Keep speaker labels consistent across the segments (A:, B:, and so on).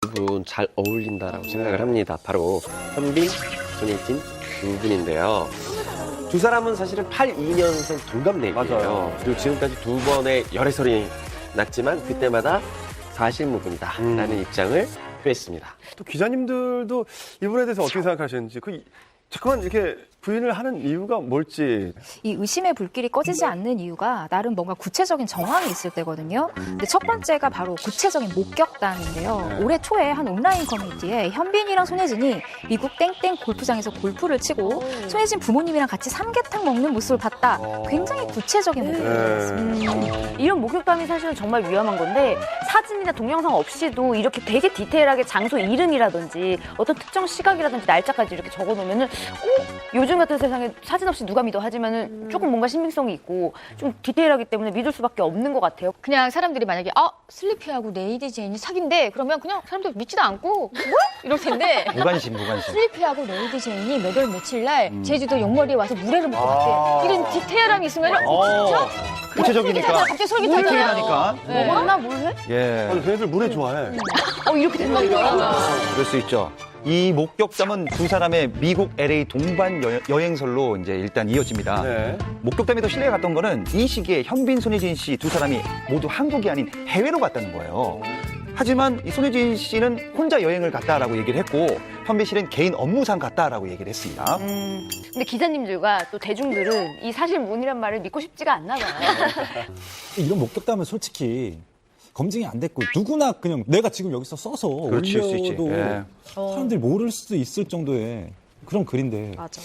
A: 두 분 잘 어울린다라고 생각을 합니다. 바로 현빈, 손예진 두 분인데요. 두 사람은 사실은 82년생 동갑내기예요.
B: 맞아요.
A: 그리고 지금까지 두 번의 열애설이 났지만 그때마다 사실무근이다라는 입장을 표했습니다.
B: 또 기자님들도 이분에 대해서 어떻게 생각하시는지 잠깐만 이렇게 부인을 하는 이유가 뭘지.
C: 이 의심의 불길이 꺼지지 않는 이유가 나름 뭔가 구체적인 정황이 있을 때거든요. 근데 첫 번째가 바로 구체적인 목격담인데요. 올해 초에 한 온라인 커뮤니티에 현빈이랑 손예진이 미국 땡땡 골프장에서 골프를 치고 손예진 부모님이랑 같이 삼계탕 먹는 모습을 봤다. 굉장히 구체적인 목격담이었습니다.
D: 이런 목격담이 사실은 정말 위험한 건데 사진이나 동영상 없이도 이렇게 되게 디테일하게 장소 이름이라든지 어떤 특정 시각이라든지 날짜까지 이렇게 적어놓으면은 요즘 같은 세상에 사진 없이 누가 믿어 하지만은 조금 뭔가 신빙성이 있고 좀 디테일하기 때문에 믿을 수밖에 없는 것 같아요.
E: 그냥 사람들이 만약에 슬리피하고 레이디 제인이 사귄대 그러면 그냥 사람들 믿지도 않고 뭐? 이럴 텐데
F: 무관심.
E: 슬리피하고 레이디 제인이 몇 월 며칠 날 제주도 용머리에 와서 물회를 먹고 갔대. 이런 디테일함이 있으면 진짜?
F: 구체적이니까.
E: 갑자기 솔깃하잖아요.
F: 디테일하니까.
D: 먹었나 물회?
F: 예.
B: 걔네들 물회 좋아해.
D: 이렇게 된다니까.
F: 그럴 수 있죠. 이 목격담은 두 사람의 미국 LA 동반 여행설로 이제 일단 이어집니다.
B: 네.
F: 목격담이 더 신뢰가 갔던 거는 이 시기에 현빈, 손예진 씨 두 사람이 모두 한국이 아닌 해외로 갔다는 거예요. 하지만 이 손예진 씨는 혼자 여행을 갔다라고 얘기를 했고 현빈 씨는 개인 업무상 갔다라고 얘기를 했습니다.
D: 근데 기자님들과 또 대중들은 이 사실무근이란 말을 믿고 싶지가 않나 봐요.
G: 이런 목격담은 솔직히 검증이 안 됐고 누구나 그냥 내가 지금 여기서 써서
F: 그렇지, 수 있지.
G: 올려도
F: 예.
G: 사람들이 모를 수도 있을 정도의 그런 글인데
C: 맞아.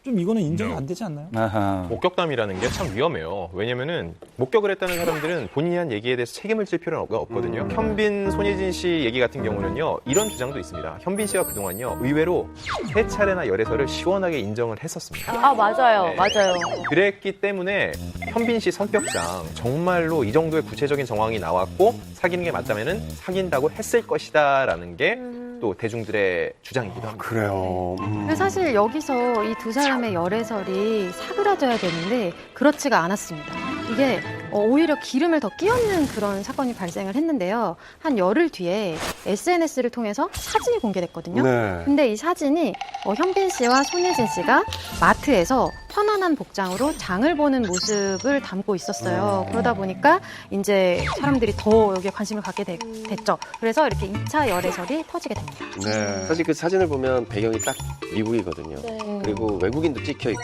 G: 좀 이거는 인정이 안 되지 않나요?
F: 아하.
H: 목격담이라는 게 참 위험해요. 왜냐면은 목격을 했다는 사람들은 본인이 한 얘기에 대해서 책임을 질 필요는 없거든요. 현빈, 손예진 씨 얘기 같은 경우는요. 이런 주장도 있습니다. 현빈 씨가 그동안요. 의외로 3차례나 열애설을 시원하게 인정을 했었습니다.
D: 맞아요.
H: 네.
D: 맞아요.
H: 그랬기 때문에 현빈 씨 성격상 정말로 이 정도의 구체적인 정황이 나왔고 사귀는 게 맞다면은 사귄다고 했을 것이다라는 게 또 대중들의 주장이기도 합니다.
B: 그래요.
I: 근데 사실 여기서 이 두 사람의 열애설이 사그라져야 되는데 그렇지가 않았습니다. 이게 오히려 기름을 더 끼얹는 그런 사건이 발생을 했는데요. 한 열흘 뒤에 SNS를 통해서 사진이 공개됐거든요.
B: 네.
I: 근데 이 사진이 현빈 씨와 손예진 씨가 마트에서 편안한 복장으로 장을 보는 모습을 담고 있었어요. 그러다 보니까 이제 사람들이 더 여기에 관심을 갖게 됐죠. 그래서 이렇게 2차 열애설이 터지게 됩니다.
B: 네.
A: 사실 그 사진을 보면 배경이 딱 미국이거든요. 그리고 외국인도 찍혀 있고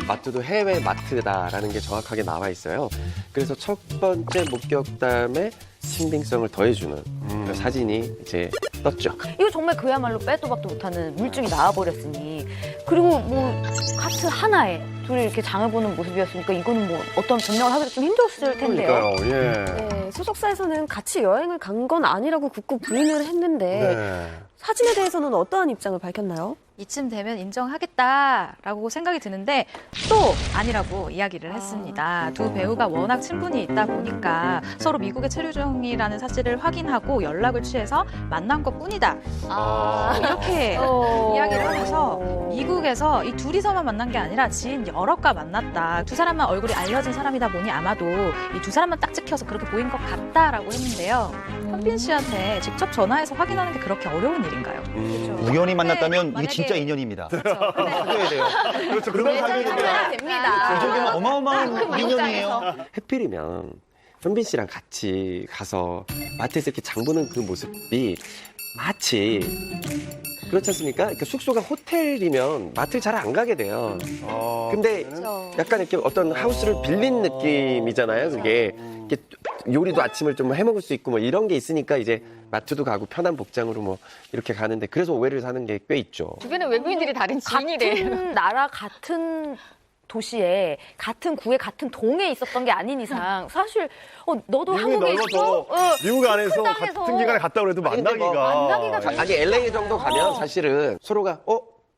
A: 마트도 해외 마트다라는 게 정확하게 나와 있어요. 그래서 첫 번째 목격담에 신빙성을 더해주는 그 사진이 이제 떴죠.
D: 이거 정말 그야말로 빼도 박도 못하는 물증이 나와버렸으니 그리고 뭐 카트 하나에 둘이 이렇게 장을 보는 모습이었으니까 이거는 뭐 어떤 변명을 하기도 좀 힘들었을 텐데요.
B: 그러니까요. 예.
J: 네, 소속사에서는 같이 여행을 간 건 아니라고 굳고 부인을 했는데
B: 네.
J: 사진에 대해서는 어떠한 입장을 밝혔나요?
C: 이쯤 되면 인정하겠다라고 생각이 드는데 또 아니라고 이야기를 했습니다. 두 배우가 워낙 친분이 있다 보니까 서로 미국에 체류 중이라는 사실을 확인하고 연락을 취해서 만난 것뿐이다. 이렇게 이야기를 하면서 미국에서 이 둘이서만 만난 게 아니라 지인 여럿과 만났다. 두 사람만 얼굴이 알려진 사람이다 보니 아마도 이 두 사람만 딱 찍혀서 그렇게 보인 것 같다라고 했는데요. 현빈 씨한테 직접 전화해서 확인하는 게 그렇게 어려운 일인가요?
F: 우연히 만났다면 이게
C: 만약에-
F: 진짜 인연입니다.
C: 그렇죠.
F: 사귀어야 돼요.
B: 그렇죠. 그런 사진이
D: 됩니다.
F: 저게 어마어마한 인연이에요.
A: 해필이면 현빈 씨랑 같이 가서 마트에서 이렇게 장 보는 그 모습이 마치 그렇지 않습니까? 그러니까 숙소가 호텔이면 마트를 잘 안 가게 돼요. 근데 약간 이렇게 어떤 하우스를 빌린 느낌이잖아요. 그게 이렇게 요리도 아침을 좀 해먹을 수 있고 뭐 이런 게 있으니까 이제 마트도 가고 편한 복장으로 뭐 이렇게 가는데 그래서 오해를 사는 게 꽤 있죠.
E: 주변에 외국인들이 다른 지인이래.
D: 같은 나라 같은 도시에 같은 구에 같은 동에 있었던 게 아닌 이상 사실 너도
B: 미국이
D: 한국에
B: 넓어서
D: 있어?
B: 미국 안에서
D: 큰 땅에서.
B: 같은 기간에 갔다 그래도
A: 아니, 근데 뭐
B: 만나기가.
A: 아니 LA 정도 가면 사실은 서로가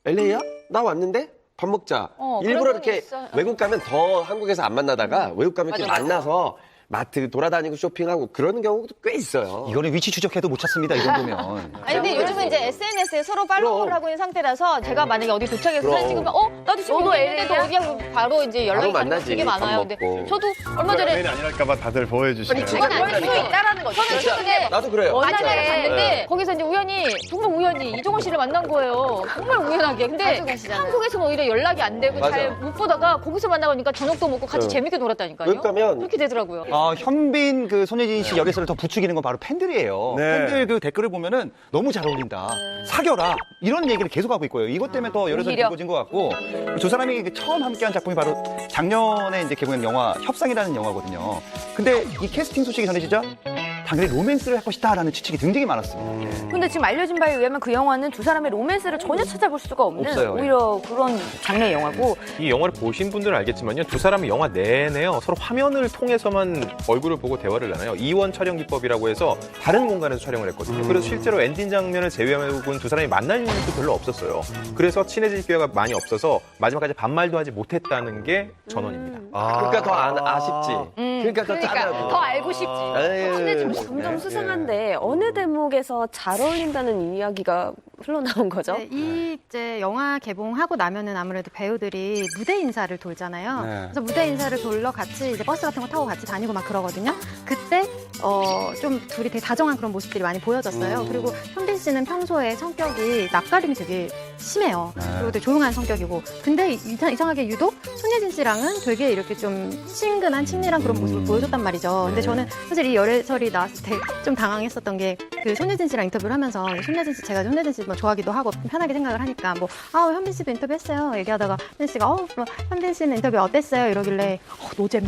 A: LA야? 나 왔는데 밥 먹자. 일부러
E: 그런 건
A: 이렇게
E: 있어요.
A: 외국 가면 더 한국에서 안 만나다가 외국 가면 이렇게
E: 맞아.
A: 만나서 마트 돌아다니고 쇼핑하고 그런 경우도 꽤 있어요.
F: 이거는 위치 추적해도 못 찾습니다. 이 정도면.
E: 아니 근데 요즘은 이제 SNS에 서로 팔로우를 하고 있는 상태라서 제가 만약에 어디 도착해서
A: 그럼.
E: 사진 찍으면 나도 지금
D: 너도
E: 여기 있는데도
D: LA 야?
E: 어디야? 바로 이제 연락이
A: 바로
E: 가는 거
A: 만나지,
E: 되게
A: 밥
E: 많아요. 근데
A: 먹고.
E: 저도 얼마 전에
B: 연예인이 아니랄까봐 다들 보호해주시네요.
E: 그건 아닐 수 있다라는 거죠. 저는 최근에
A: 나도 그래요.
E: 만나러 갔는데
A: 네.
E: 거기서 이제 우연히 정말 우연히 이종원 씨를 만난 거예요. 정말 우연하게. 근데
J: 자주 가시잖아요.
E: 한국에서는 오히려 연락이 안 되고
A: 맞아.
E: 잘 못 보다가 거기서 만나보니까 저녁도 먹고 같이
A: 네.
E: 재밌게 놀았다니까요.
A: 그러니까면
E: 그렇게 되더라고요.
F: 현빈 그 손예진 씨 열애설을 더 부추기는 건 바로 팬들이에요.
B: 네.
F: 팬들 그 댓글을 보면은 너무 잘 어울린다. 사겨라. 이런 얘기를 계속 하고 있고요. 이것 때문에 더 열애설이
E: 오히려.
F: 불거진 것 같고 두 사람이 그 처음 함께한 작품이 바로 작년에 이제 개봉한 영화 협상이라는 영화거든요. 근데 이 캐스팅 소식이 전해지자 당연히 로맨스를 할 것이다라는 추측이 굉장히 많았습니다.
D: 근데 지금 알려진 바에 의하면 그 영화는 두 사람의 로맨스를 전혀 찾아볼 수가 없는
F: 없어요.
D: 오히려 그런 장르의 영화고
H: 이 영화를 보신 분들은 알겠지만요. 두 사람이 영화 내내요. 서로 화면을 통해서만 얼굴을 보고 대화를 나눠요. 이원 촬영 기법이라고 해서 다른 공간에서 촬영을 했거든요. 그래서 실제로 엔딩 장면을 제외하고는 두 사람이 만날 일도 별로 없었어요. 그래서 친해질 기회가 많이 없어서 마지막까지 반말도 하지 못했다는 게 전원입니다.
A: 그러니까 더 아쉽지. 그러니까 더 짜다고.
E: 더 알고 싶지.
J: 근데 좀
A: 에이.
J: 점점 수상한데 어느 대목에서 잘 어울린다는 이야기가 흘러나온 거죠?
I: 네, 이 이제 영화 개봉하고 나면은 아무래도 배우들이 무대 인사를 돌잖아요.
B: 네.
I: 그래서 무대 인사를 돌러 같이 이제 버스 같은 거 타고 같이 다니고 막 그러거든요. 그때 좀 둘이 되게 다정한 그런 모습들이 많이 보여졌어요. 그리고 현빈 씨는 평소에 성격이 낯가림이 되게 심해요. 그리고 되게 조용한 성격이고. 근데 이상하게 유독 손예진 씨랑은 되게 이렇게 좀 친근한 친밀한 그런 모습을 보여줬단 말이죠. 근데 저는 사실 이 열애설이 나왔을 때 좀 당황했었던 게 그 손예진 씨랑 인터뷰를 하면서 제가 손예진 씨 뭐 좋아하기도 하고 편하게 생각을 하니까 뭐 현빈 씨도 인터뷰했어요 얘기하다가 현빈 씨가 뭐 현빈 씨는 인터뷰 어땠어요 이러길래 노잼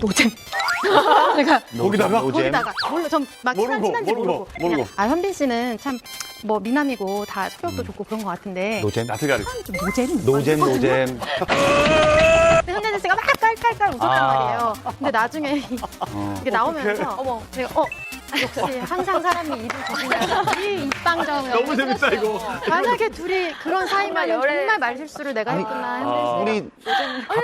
I: 내가
B: 거기다가?
I: 거기다가 몰라 전막 친한지 모르고 그냥, 현빈 씨는 참 뭐 미남이고 다 성격도 좋고 그런 것 같은데
F: 노잼.
B: 나트 가리.
I: 좀 노잼
F: 노잼.
I: 근데 현빈 씨가 막 깔깔깔 웃었단 말이에요. 근데 나중에 이게 나오면서 제가 역시 항상 사람이 입을 조심해야 이 입방정
B: 너무 재밌다, 이거.
I: 만약에 둘이 그런 사이면 정말 말실수를 내가 했구나 현빈 씨.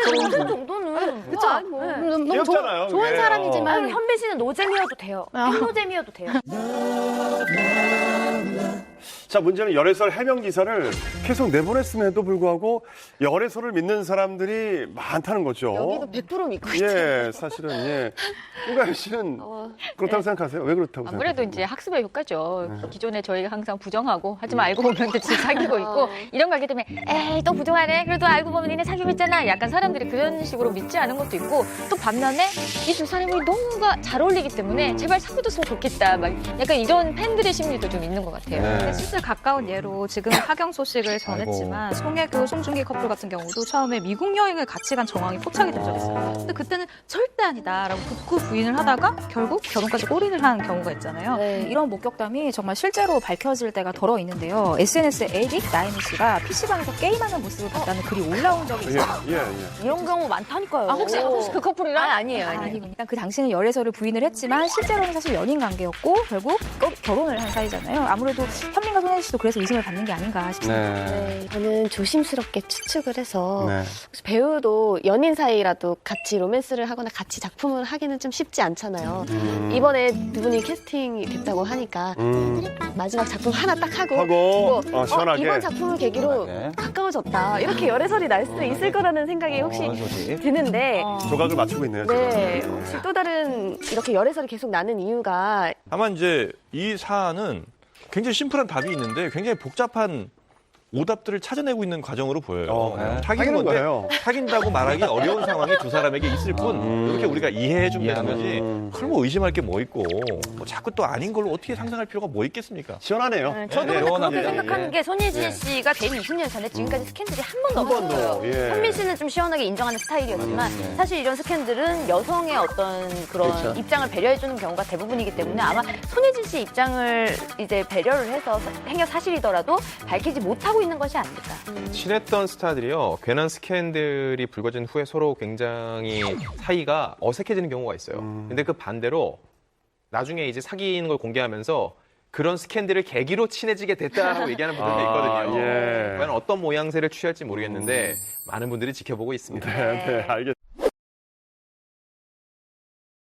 F: 우리
D: 노잼 정도는
I: 그쵸? 너무
B: 귀엽잖아요,
I: 좋은
B: 그게.
I: 사람이지만
D: 현빈 씨는 노잼이어도 돼요. 노잼이어도 돼요.
B: 자, 문제는 열애설 해명 기사를 계속 내보냈음에도 불구하고 열애설을 믿는 사람들이 많다는 거죠.
J: 여기도 100% 믿고 있죠.
B: 예, 사실은 예. 우가연 씨는 그렇다고 생각하세요? 왜 그렇다고 생각하세요?
E: 아무래도 이제 학습의 효과죠. 기존에 저희가 항상 부정하고 하지만 알고 보면 또 진짜 사귀고 있고 이런 거 알기 때문에 에이 또 부정하네. 그래도 알고 보면 니네 사귀고 있잖아. 약간 사람들이 그런 식으로 믿지 않은 것도 있고 또 반면에 이 두 사람이 너무가 잘 어울리기 때문에 제발 사귀었으면 좋겠다. 막 약간 이런 팬들의 심리도 좀 있는 것 같아요.
A: 네.
C: 실제 가까운 예로 지금 하경 소식을 전했지만 송혜교, 송중기 커플 같은 경우도 처음에 미국 여행을 같이 간 정황이 포착이 된 적이 있어요. 근데 그때는 절대 아니다라고 극구 부인을 하다가 결국 결혼까지 올인을 한 경우가 있잖아요. 이런 목격담이 정말 실제로 밝혀질 때가 덜어 있는데요. SNS에 에릭 나인희 씨가 PC방에서 게임하는 모습을 봤다는 글이 올라온 적이 있어요.
D: 이런 경우 많다니까요.
E: 혹시 그 커플이랑?
D: 아니에요.
C: 아니고 일단 그 당시는 열애설을 부인을 했지만 실제로는 사실 연인 관계였고 결국 결혼을 한 사이잖아요. 아무래도 현민과 손혜진 씨도 그래서 의심을 받는 게 아닌가 싶습니다.
J: 네, 저는 조심스럽게 추측을 해서
B: 네.
J: 혹시 배우도 연인 사이라도 같이 로맨스를 하거나 같이 작품을 하기는 좀 쉽지 않잖아요. 이번에 두 분이 캐스팅이 됐다고 하니까 마지막 작품 하나 딱 하고
B: 시원하게.
J: 이번 작품을 계기로 가까워졌다. 이렇게 열애설이 날 수도 있을 거라는 생각이 혹시 드는데
B: 조각을 맞추고 있네요.
J: 네, 혹시 또 다른 이렇게 열애설이 계속 나는 이유가
K: 다만 이제 이 사안은 굉장히 심플한 답이 있는데 굉장히 복잡한 오답들을 찾아내고 있는 과정으로 보여요. 사귀는 건데
B: 거예요.
K: 사귄다고 말하기 어려운 상황이 두 사람에게 있을 뿐 이렇게 우리가 이해해주면 되는 거지 그걸 뭐 의심할 게 뭐 있고 뭐 자꾸 또 아닌 걸로 어떻게 상상할 필요가 뭐 있겠습니까?
B: 시원하네요.
D: 저도 근데 그렇게 생각하는 게 손예진
B: 예.
D: 씨가 데뷔 20년 전에 지금까지 스캔들이 한 번도 없었어요.
B: 예.
D: 현빈 씨는 좀 시원하게 인정하는 스타일이었지만 사실 이런 스캔들은 여성의 어떤 그런 입장을 배려해주는 경우가 대부분이기 때문에 아마 손예진 씨 입장을 이제 배려를 해서 행여 사실이더라도 밝히지 못하고 있는 것이 아닐까.
H: 친했던 스타들이요. 괜한 스캔들이 불거진 후에 서로 굉장히 사이가 어색해지는 경우가 있어요. 근데 그 반대로 나중에 이제 사귀는 걸 공개하면서 그런 스캔들을 계기로 친해지게 됐다라고 얘기하는 분들도 있거든요.
B: 예.
H: 과연 어떤 모양새를 취할지 모르겠는데 많은 분들이 지켜보고 있습니다.
B: 네, 알겠습니다.